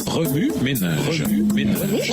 Remue ménage. Remue ménage.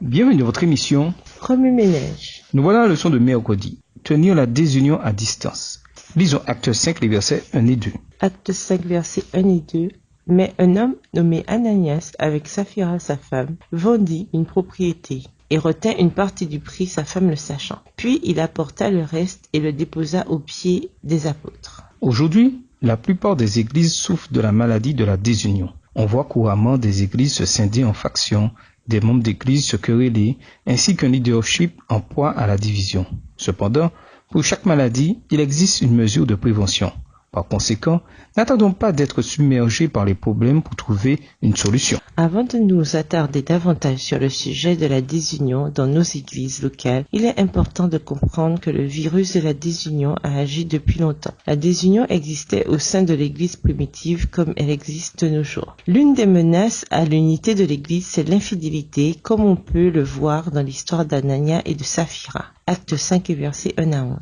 Bienvenue dans votre émission Remue ménage. Nous voilà à la leçon de mercredi. Tenir la désunion à distance. Lisons Acte 5, les versets 1 et 2. Acte 5, versets 1 et 2. Mais un homme nommé Ananias, avec Saphira sa femme, vendit une propriété et retint une partie du prix, sa femme le sachant. Puis il apporta le reste et le déposa aux pieds des apôtres. Aujourd'hui, la plupart des églises souffrent de la maladie de la désunion. On voit couramment des églises se scinder en factions, des membres d'églises se quereller, ainsi qu'un leadership en proie à la division. Cependant, pour chaque maladie, il existe une mesure de prévention. Par conséquent, n'attendons pas d'être submergés par les problèmes pour trouver une solution. Avant de nous attarder davantage sur le sujet de la désunion dans nos églises locales, il est important de comprendre que le virus de la désunion a agi depuis longtemps. La désunion existait au sein de l'église primitive comme elle existe de nos jours. L'une des menaces à l'unité de l'église, c'est l'infidélité, comme on peut le voir dans l'histoire d'Anania et de Saphira. Acte 5, versets 1 à 11.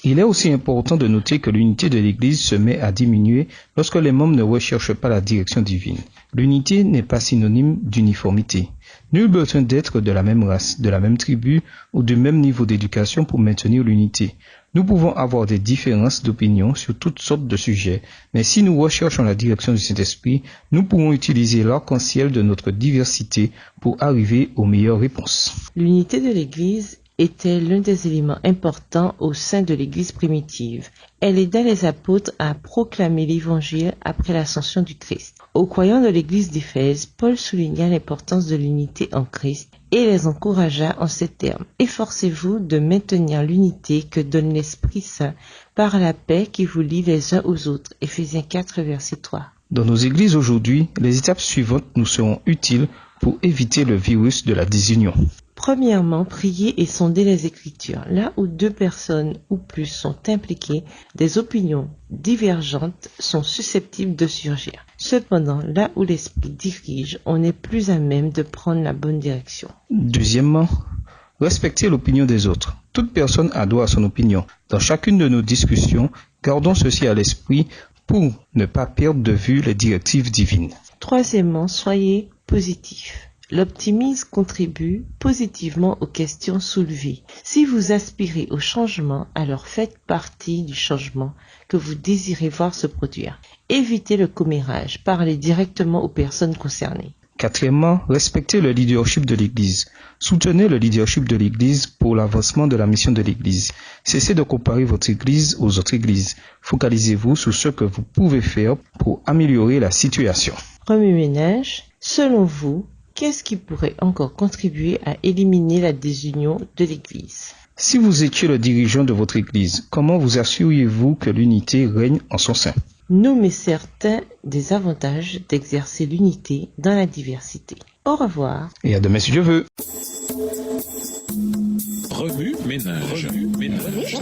Il est aussi important de noter que l'unité de l'Église se met à diminuer lorsque les membres ne recherchent pas la direction divine. L'unité n'est pas synonyme d'uniformité. Nul besoin d'être de la même race, de la même tribu ou du même niveau d'éducation pour maintenir l'unité. Nous pouvons avoir des différences d'opinion sur toutes sortes de sujets, mais si nous recherchons la direction du Saint-Esprit, nous pourrons utiliser l'arc-en-ciel de notre diversité pour arriver aux meilleures réponses. L'unité de l'Église était l'un des éléments importants au sein de l'Église primitive. Elle aida les apôtres à proclamer l'Évangile après l'ascension du Christ. Aux croyants de l'Église d'Éphèse, Paul souligna l'importance de l'unité en Christ et les encouragea en ces termes. « Efforcez-vous de maintenir l'unité que donne l'Esprit Saint par la paix qui vous lie les uns aux autres. » Éphésiens 4, verset 3. Dans nos églises aujourd'hui, les étapes suivantes nous seront utiles pour éviter le virus de la désunion. Premièrement, prier et sonder les Écritures. Là où deux personnes ou plus sont impliquées, des opinions divergentes sont susceptibles de surgir. Cependant, là où l'Esprit dirige, on est plus à même de prendre la bonne direction. Deuxièmement, respecter l'opinion des autres. Toute personne a droit à son opinion. Dans chacune de nos discussions, gardons ceci à l'esprit pour ne pas perdre de vue les directives divines. Troisièmement, soyez positifs. L'optimisme contribue positivement aux questions soulevées. Si vous aspirez au changement, alors faites partie du changement que vous désirez voir se produire. Évitez le commérage, parlez directement aux personnes concernées. Quatrièmement, respectez le leadership de l'Église. Soutenez le leadership de l'Église pour l'avancement de la mission de l'Église. Cessez de comparer votre Église aux autres Églises. Focalisez-vous sur ce que vous pouvez faire pour améliorer la situation. Remue ménage, selon vous, qu'est-ce qui pourrait encore contribuer à éliminer la désunion de l'Église? Si vous étiez le dirigeant de votre Église, comment vous assuriez-vous que l'unité règne en son sein? Nommez certains des avantages d'exercer l'unité dans la diversité. Au revoir. Et à demain si Dieu veut. Remue ménage. Remue ménage.